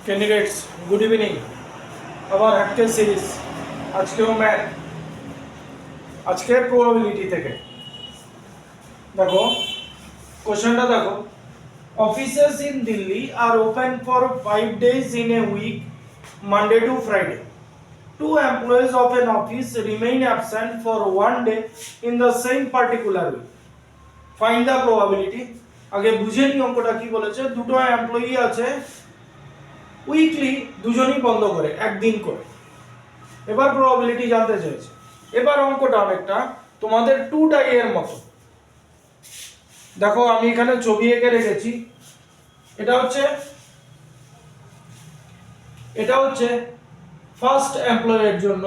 Candidates good evening. আবার হ্যাকটেল series, আজকেও ম্যাথ, আজকে প্রবাবিলিটি থেকে। দেখো কোশ্চেনটা দেখো, offices in Delhi are open for 5 days in a week, Monday to Friday. Two employees of an office remain absent for 1 day in the same particular week. Find the probability. আগে বুঝে নি অঙ্কটা কি বলেছে। দুটো এমপ্লয়ি আছে, উইকলি দুজনই বন্ধ করে একদিন করে। এবার প্রবাবিলিটি জানতে চাইছে। এবার অঙ্কটা অনেকটা তোমাদের টু ডাই এর মতো। দেখো আমি এখানে ছবি এঁকে রেখেছি। এটা হচ্ছে ফার্স্ট এমপ্লয়ের জন্য,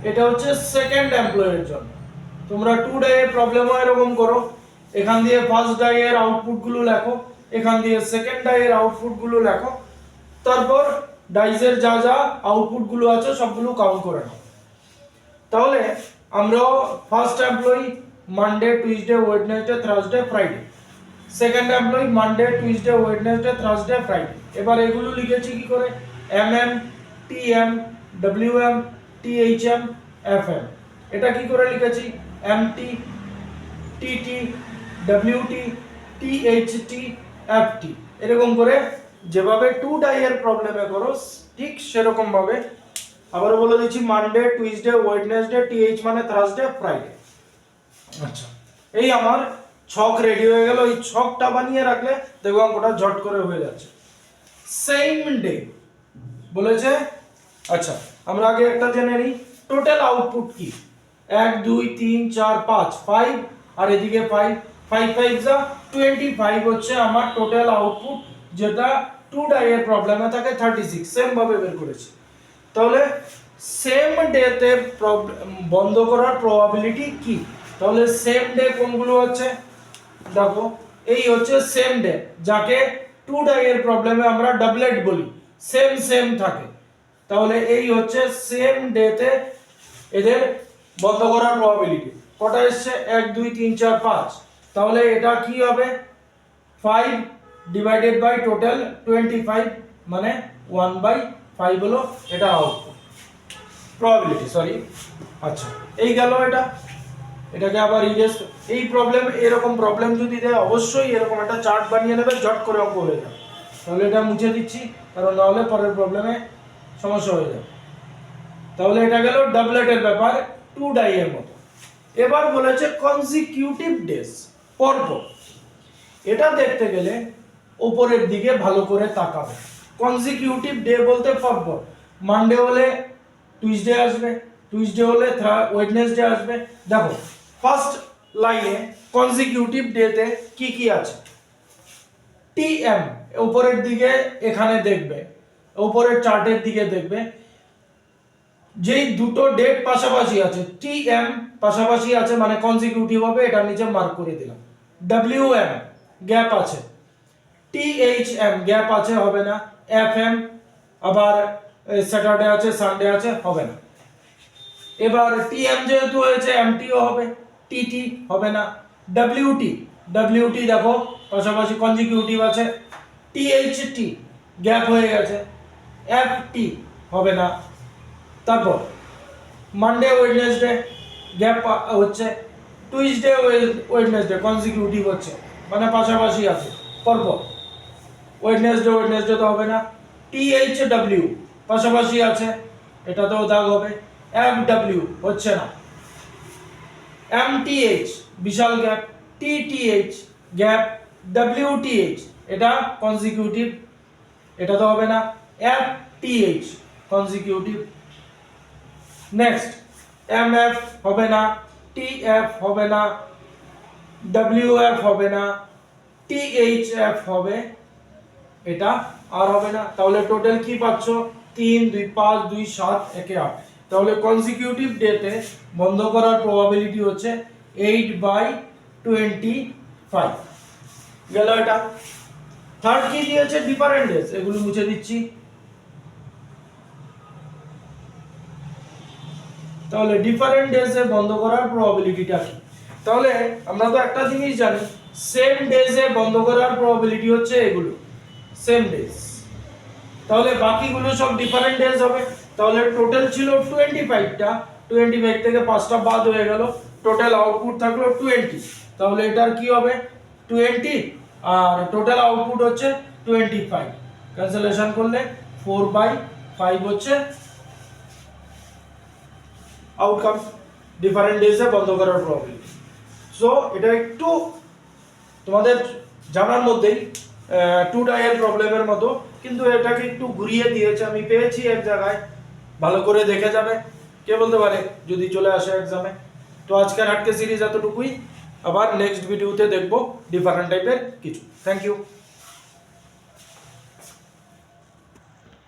এটা হচ্ছে সেকেন্ড এমপ্লয়ের জন্য। তোমরা টু ডাই এর প্রবলেমও এরকম করো, এখান দিয়ে ফার্স্ট ডাই এর আউটপুট গুলো লেখো, এখান দিয়ে সেকেন্ড ডাই এর আউটপুট গুলো লেখো, তারপর ডাইজের যা যা আউটপুট গুলো আছে সবগুলো কাউন্ট করে নাও। তাহলে আমরা first employee Monday, Tuesday, Wednesday, Thursday, Friday. Second employee Monday, Tuesday, Wednesday, Thursday, Friday. এবার এগুলো লিখেছি কি করে? MM, TM, WM, THM, FM. এটা কি করে লিখেছি? MT, TT, WT, THT, FT. এরকম করে যেভাবে টু ডাই এর প্রবলেমে করো ঠিক সেরকম ভাবে আবার বলে দিচ্ছি, মানডে, টুইসডে, ওয়েডনেসডে, টিএইচ মানে থার্সডে, ফ্রাইডে। আচ্ছা, এই আমার ছক রেডি হয়ে গেল। এই ছকটা বানিয়ে রাখলে দেখো অঙ্কটা ঝট করে হয়ে যাচ্ছে। সেম ডে বলেছে। আচ্ছা, আমরা আগে একটা জেনে নিই, টোটাল আউটপুট কি? 1 2 3 4 5 5 আর এদিকে 5 5 5 যা 25 হচ্ছে আমার টোটাল আউটপুট, যেটা টু ডাই এর প্রবলেমে থাকে 36। সেম ভাবে বের করেছি। তাহলে সেম ডেতে বন্ধ করার প্রবাবিলিটি কি? তাহলে সেম ডে কোনগুলো হচ্ছে? দেখো এই হচ্ছে সেম ডে, যাকে টু ডাই এর প্রবলেমে আমরা ডাবলেট বলি, সেম সেম থাকে। তাহলে এই হচ্ছে সেম ডেতে এদের বন্ধ করার প্রবাবিলিটি। কটা এসছে? 1 2 3 4 5। তাহলে এটা কি হবে? 5 ডিভাইডেড বাই টোটাল 25 মানে 1/5 হলো এটা আউটপুট প্রবাবিলিটি, সরি। আচ্ছা, এই গেল এটা। এটাকে আবার ইরেজ। এই প্রবলেম, এরকম প্রবলেম যদি দেয় অবশ্যই এরকম একটা চার্ট বানিয়ে নেবে, জট করে অঙ্ক হয়ে যাবে। তাহলে এটা মুছে দিচ্ছি, কারণ নাহলে পরের প্রবলেমে সমস্যা হয়ে যাবে। তাহলে এটা গেল ডাবলেটের ব্যাপার, টু ডাই এর মতো। এবার বলেছে কনসিকিউটিভ ডেজ, পরপর। এটা দেখতে গেলে উপরের দিকে ভালো করে তাকাবে। কনসিকিউটিভ ডে বলতে পরপর। মানডে হলে টুইসডে আসবে, টুইসডে হলে ওয়েডনেসডে আসবে। দেখো ফার্স্ট লাইনে কনসিকিউটিভ ডেতে কি কি আছে? টিএম উপরের দিকে এখানে দেখবে, উপরের চার্টের দিকে দেখবে, যেই দুটো ডেট পাশাপাশি আছে, টিএম পাশাপাশি আছে মানে কনসিকিউটিভ হবে, এটা নিচে মার্ক করে দিলাম। ডব্লিউএম গ্যাপ আছে, টিএইচএম গ্যাপ আছে, হবে না। এফএম আবার স্যাটারডে আছে, সানডে আছে, হবে না। এবার টিএম যেহেতু হয়েছে এমটিও হবে, টিটি হবে না। ডব্লিউটি দেখো পাশাপাশি কনজিকিউটিভ আছে, টিএইচটি গ্যাপ হয়ে গেছে, এফটি হবে না। তারপর মানডে, ওয়েডনেসডে গ্যাপ হচ্ছে, টুইসডে, ওয়েডনেসডে কনজিকিউটিভ হচ্ছে মানে পাশাপাশি আছে পরপর। ওয়েডনেসডে তো হবে না। টিএইচডব্লিউ পাশাপাশি আছে, এটাতেও দাগ হবে। এফডব্লিউ হচ্ছে না। এমটিএইচ বিশাল গ্যাপ, টিটিএইচ গ্যাপ, ডব্লিউটিএইচ এটা কনজিকিউটিভ, এটা তো হবে না। এফটিএইচ কনজিকিউটিভ। নেক্সট এমএফ হবে না, টিএফ হবে না, ডব্লিউএফ হবে না, টিএইচএফ হবে, এটা আর হবে না। তাহলে টোটাল কি পাচ্ছ? 3 2 5 2 7 1 8। তাহলে কনসিকিউটিভ ডেতে বন্ধ করার প্রবাবিলিটি হচ্ছে 8/25। গেল এটা। থার্ড কি দিয়েছে? Different days. এগুলো মুছে দিচ্ছি। তাহলে ডিফারেন্ট ডেজে বন্ধ করার প্রবাবিলিটিটা কি? তাহলে আমরা তো একটা জিনিস জানি, সেম ডেজে বন্ধ করার প্রবাবিলিটি হচ্ছে এগুলো, সেম ডেজ। তাহলে বাকিগুলো সব ডিফারেন্ট ডেজ হবে। তাহলে টোটাল ছিল 25টা, 25 থেকে 5টা বাদ হয়ে গেল, টোটাল আউটপুট থাকলো 20। তাহলে এটার কি হবে 20 আর টোটাল আউটপুট হচ্ছে 25। ক্যান্সেলেশন করলে 4/5 হচ্ছে আউটকাম ডিফারেন্ট ডেজে বন্ধ করার প্রবলেম। সো এটা একটু তোমাদের জানার মধ্যেই 2 ডায়াল প্রবলেমের মতো, কিন্তু এটাকে একটু ঘুরিয়ে দিয়েছে, আমি পেয়েছি এক জায়গায়, ভালো করে দেখে যাবে, কে বলতে পারে যদি চলে আসে এক্সামে। তো আজকের হাটকে সিরিজ এতটুকুই, আবার নেক্সট ভিডিওতে দেখবো ডিফারেন্ট টাইপের কিছু। Thank you.